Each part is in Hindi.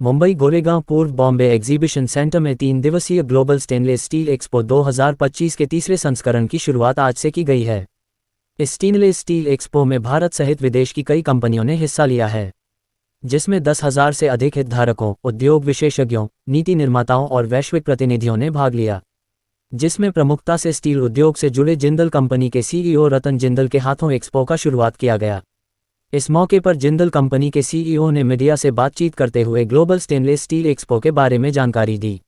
मुंबई गोरेगांव पूर्व बॉम्बे एग्जीबिशन सेंटर में 3 दिवसीय ग्लोबल स्टेनलेस स्टील एक्सपो 2025 के तीसरे संस्करण की शुरुआत आज से की गई है। इस स्टेनलेस स्टील एक्सपो में भारत सहित विदेश की कई कंपनियों ने हिस्सा लिया है, जिसमें 10,000 से अधिक हितधारकों, उद्योग विशेषज्ञों, नीति निर्माताओं और वैश्विक प्रतिनिधियों ने भाग लिया, जिसमें प्रमुखता से स्टील उद्योग से जुड़े जिंदल कंपनी के सीईओ रतन जिंदल के हाथों एक्सपो का शुरुआत किया गया। इस मौके पर जिंदल कंपनी के सीईओ ने मीडिया से बातचीत करते हुए ग्लोबल स्टेनलेस स्टील एक्सपो के बारे में जानकारी दी।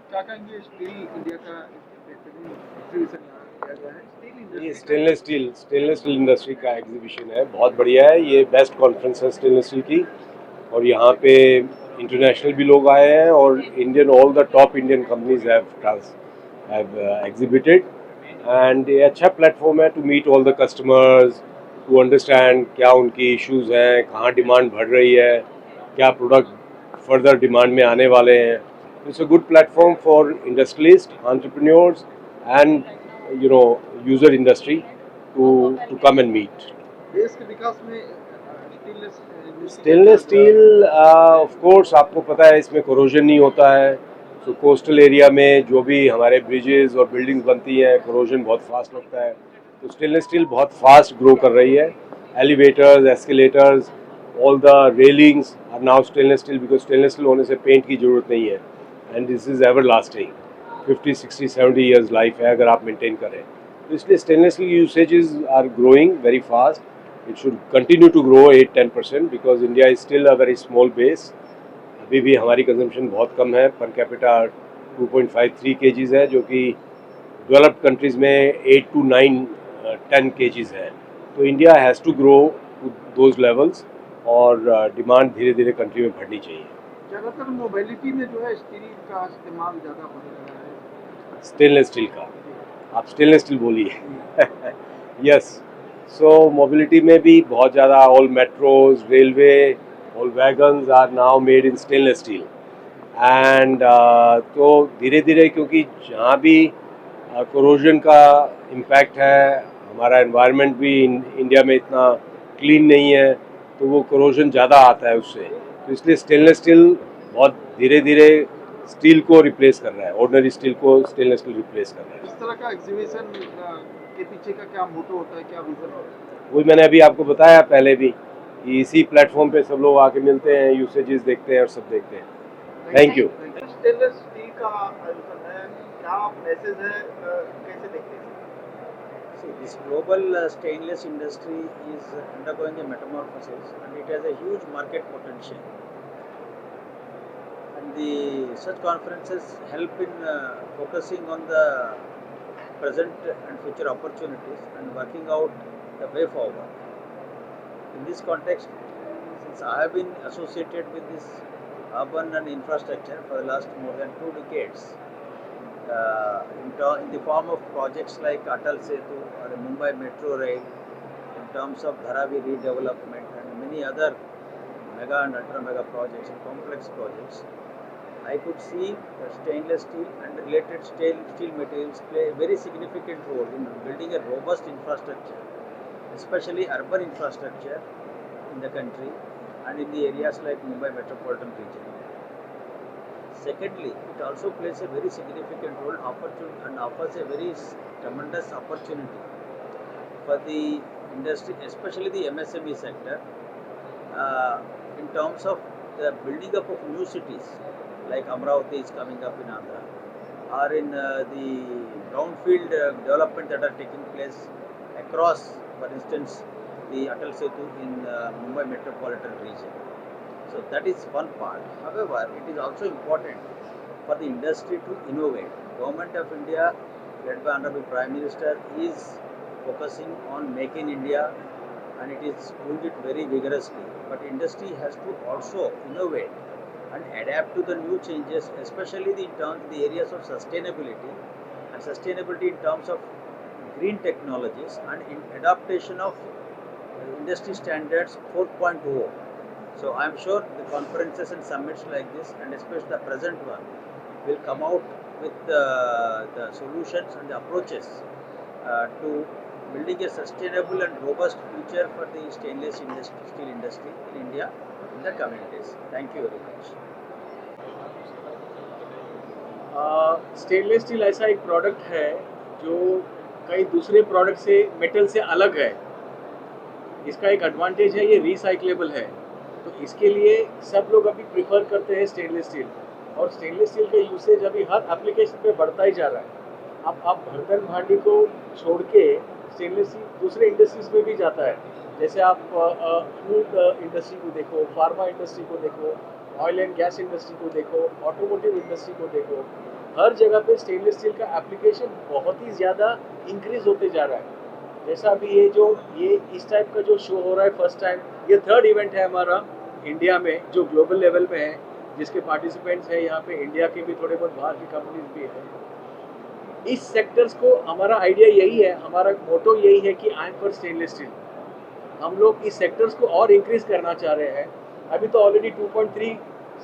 क्या कहेंगे स्टील इंडिया का बेहतरीन एग्जीबिशन किया गया है ये स्टेनलेस स्टील इंडस्ट्री का एग्जीबिशन है। बहुत बढ़िया है, ये बेस्ट कॉन्फ्रेंस है स्टेनलेस स्टील की और यहाँ पे इंटरनेशनल भी लोग आए हैं और all the top Indian companies have exhibited and ये अच्छा प्लेटफॉर्म है to meet all the customers, to understand क्या उनकी इश्यूज हैं, कहाँ डिमांड बढ़ रही है, क्या प्रोडक्ट फर्दर डिमांड में आने वाले हैं। It's a good platform for industrialists, entrepreneurs, and user industry to come and meet. देश के विकास में स्टेनलेस स्टील ऑफ कोर्स आपको पता है इसमें कोरोजन नहीं होता है। तो कोस्टल एरिया में जो भी हमारे ब्रिजेस और बिल्डिंग्स बनती हैं कोरोजन बहुत फास्ट लगता है, तो स्टेनलेस स्टील बहुत फास्ट ग्रो कर रही है। Elevators, escalators, all the railings are now stainless steel because stainless steel होने से पेंट की जरूरत नहीं है and this is ever lasting 50, 60, 70 years life है अगर आप मेंटेन करें। तो इसलिए stainless steel usages are growing very fast. It should continue to grow 8-10% because India is still a very small base. अभी भी हमारी कंजम्पशन बहुत कम है, पर कैपिटा 2.53 kgs है, जो कि डेवलप्ड कंट्रीज़ में 8 to 9, 10 kgs है। तो India has to grow to those levels और डिमांड धीरे धीरे कंट्री में बढ़नी चाहिए। ज़्यादातर मोबिलिटी में जो है स्टील का इस्तेमाल ज़्यादा होने लगा है, स्टेनलेस स्टील का। आप स्टेनलेस स्टील बोलिए। यस, सो मोबिलिटी में भी बहुत ज़्यादा all metros, railway, all wagons are now made in stainless steel and तो धीरे धीरे क्योंकि जहाँ भी कोरोजन का इम्पैक्ट है, हमारा एनवायरनमेंट भी इंडिया में इतना क्लीन नहीं है, तो वो कोरोजन ज़्यादा आता है उससे। तो इसलिए स्टेनलेस स्टील बहुत धीरे धीरे स्टील को रिप्लेस कर रहा है, ऑर्डिनरी स्टील को स्टेनलेस स्टील रिप्लेस कर रहा है। इस तरह का एग्जीबिशन के पीछे का क्या मोटो होता है, क्या विजन होता है? वही मैंने अभी आपको बताया पहले भी कि इसी प्लेटफॉर्म पे सब लोग आके मिलते हैं, यूसेजेस देखते हैं और सब देखते हैं। Thank you. स्टेनलेस स्टील का आयोजन है, क्या मैसेज है, कैसे देखते हैं? See, this global stainless industry is undergoing a metamorphosis and it has a huge market potential. And such conferences help in focusing on the present and future opportunities and working out the way forward. In this context, since I have been associated with this urban and infrastructure for the last more than 2 decades, in the form of projects like Atal Setu or Mumbai Metro Rail, in terms of Dharavi redevelopment and many other mega and ultra mega projects and complex projects, I could see that stainless steel and related steel materials play a very significant role in building a robust infrastructure, especially urban infrastructure in the country and in the areas like Mumbai metropolitan region. Secondly, it also plays a very significant role and offers a very tremendous opportunity for the industry, especially the MSME sector, in terms of the building up of new cities like Amravati is coming up in Andhra, or in the brownfield development that are taking place across, for instance, the Atal Setu in Mumbai metropolitan region. So that is one part. However, it is also important for the industry to innovate. Government of India, led by Honorable Prime Minister, is focusing on Make in India, and it is doing it very vigorously. But industry has to also innovate and adapt to the new changes, especially in the areas of sustainability in terms of green technologies and in adaptation of industry standards 4.0. So I am sure the conferences and summits like this, and especially the present one, will come out with the solutions and the approaches to building a sustainable and robust future for the stainless steel industry in India in the coming days. Thank you very much. Stainless steel ऐसा एक प्रोडक्ट है जो कई दूसरे प्रोडक्ट से मेटल से अलग है। इसका एक एडवांटेज है, ये रिसाइक्लेबल है, तो इसके लिए सब लोग अभी प्रिफर करते हैं स्टेनलेस स्टील, और स्टेनलेस स्टील का यूसेज अभी हर एप्लीकेशन पे बढ़ता ही जा रहा है। अब आप बर्तन भांडी को छोड़ के स्टेनलेस स्टील दूसरे इंडस्ट्रीज में भी जाता है, जैसे आप फूड इंडस्ट्री को देखो, फार्मा इंडस्ट्री को देखो, ऑयल एंड गैस इंडस्ट्री को देखो, ऑटोमोटिव इंडस्ट्री को देखो, हर जगह पे स्टेनलेस स्टील का एप्लीकेशन बहुत ही ज़्यादा इंक्रीज होते जा रहा है। जैसा अभी ये इस टाइप का जो शो हो रहा है, फर्स्ट टाइम ये थर्ड इवेंट है हमारा इंडिया में जो ग्लोबल लेवल पे है, जिसके पार्टिसिपेंट्स हैं यहाँ पे इंडिया के भी, थोड़े बहुत बाहर की कंपनीज भी हैं। इस सेक्टर्स को हमारा आइडिया यही है, हमारा मोटो यही है कि I am for stainless steel. हम लोग इस सेक्टर्स को और इंक्रीज करना चाह रहे हैं। अभी तो ऑलरेडी 2.3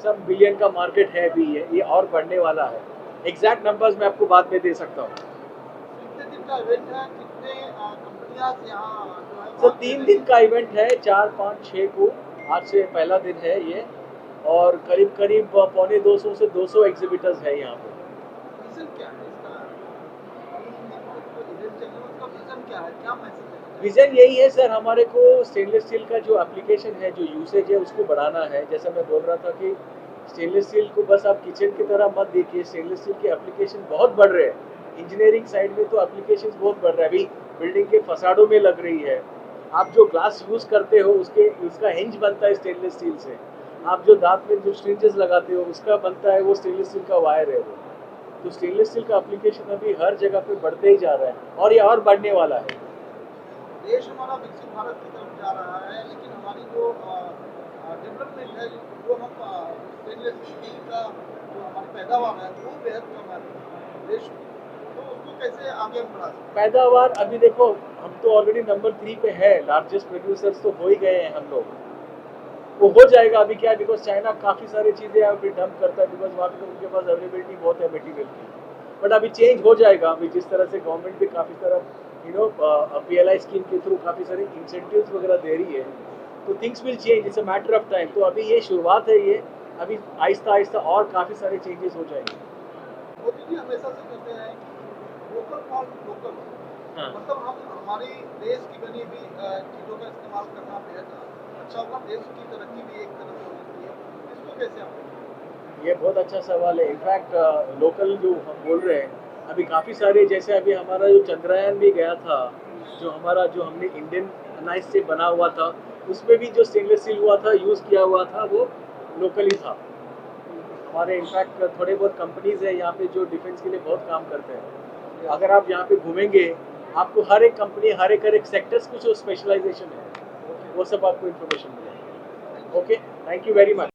सब बिलियन का मार्केट है अभी, ये और बढ़ने वाला है। एग्जैक्ट नंबर्स मैं आपको बाद में दे सकता हूँ। कितने दिन का इवेंट है, कितने कंपनियां यहाँ जो है? तो 3 दिन का इवेंट है, 4, 5, 6 को, आज से पहला दिन है ये, और करीब 125 से 200 एग्जिबिटर्स है यहाँ पे। विजन क्या है इसका? इवेंट चल रहा है, उसका विजन क्या है, क्या मैसेज है? विजन यही है सर, हमारे को स्टेनलेस स्टील का जो एप्लीकेशन है, जो यूसेज है, उसको बढ़ाना है। जैसा मैं बोल रहा था कि स्टेनलेस स्टील को बस आप किचन की तरह मत देखिए, स्टेनलेस स्टील के एप्लीकेशन बहुत बढ़ रहे हैं। इंजीनियरिंग साइड में तो एप्लीकेशन बहुत बढ़ रहा है, अभी बिल्डिंग के फसाडों में लग रही है। आप जो ग्लास यूज़ करते हो उसका हिंज बनता है स्टेनलेस स्टील से। आप जो दांत में जो स्ट्रिंजेस लगाते हो उसका बनता है वो स्टेनलेस स्टील का वायर है वो। तो स्टेनलेस स्टील का एप्लीकेशन अभी हर जगह पे बढ़ते ही जा रहा है, और ये और बढ़ने वाला है। देश हमारा विकसित भारत की तरफ जा रहा है, लेकिन हमारी जो डेवलपमेंट है, जो हम स्टेनलेस स्टील का जो हमारी पैदावार है वो बेहद कम है देश में, तो उसको कैसे आगे हम बढ़ा सकते हैं? पैदावार अभी देखो, हम तो ऑलरेडी नंबर 3 पे है, लार्जेस्ट प्रोड्यूसर्स तो हो ही गए हैं हम लोग। वो हो जाएगा अभी, क्या, बिकॉज चाइना काफ़ी सारी चीज़ें अभी डंप करता है, बिकॉज वहाँ पे उनके पास अवेलेबिलिटी बहुत है मटेरियल की। बट अभी चेंज हो जाएगा, अभी जिस तरह से गवर्नमेंट भी काफ़ी तरह PLI स्कीम के थ्रू काफ़ी सारे इंसेंटिव्स वगैरह दे रही है, तो things will change, it's a matter of time. तो अभी ये शुरुआत है, ये अभी आहिस्ता आहिस्ता और काफ़ी सारे चेंजेस हो जाएंगे। मोदी जी हमेशा से कहते हैं वोकल फॉर लोकल, हाँ। मतलब हम हमारी देश की बनी हुई चीज़ों का इस्तेमाल करना बेहद अच्छा होगा, देश की तरक्की भी एक तरफ हो सकती है, इसको कैसे हम देखें? ये बहुत अच्छा सवाल है। इनफैक्ट लोकल जो हम बोल रहे हैं, अभी काफ़ी सारे, जैसे अभी हमारा जो चंद्रयान भी गया था, जो हमने इंडियन अनाज से बना हुआ था, उसमें भी जो स्टेनलेस स्टील हुआ था, यूज़ किया हुआ था, वो लोकल ही था। हमारे इनफैक्ट थोड़े बहुत कंपनीज हैं यहाँ पे जो डिफेंस के लिए बहुत काम करते हैं। अगर आप यहाँ पे घूमेंगे, आपको हर एक कंपनी, हर एक सेक्टर्स कुछ स्पेशलाइजेशन है, वो सब आपको इन्फॉर्मेशन मिलेगा। Okay, thank you very much.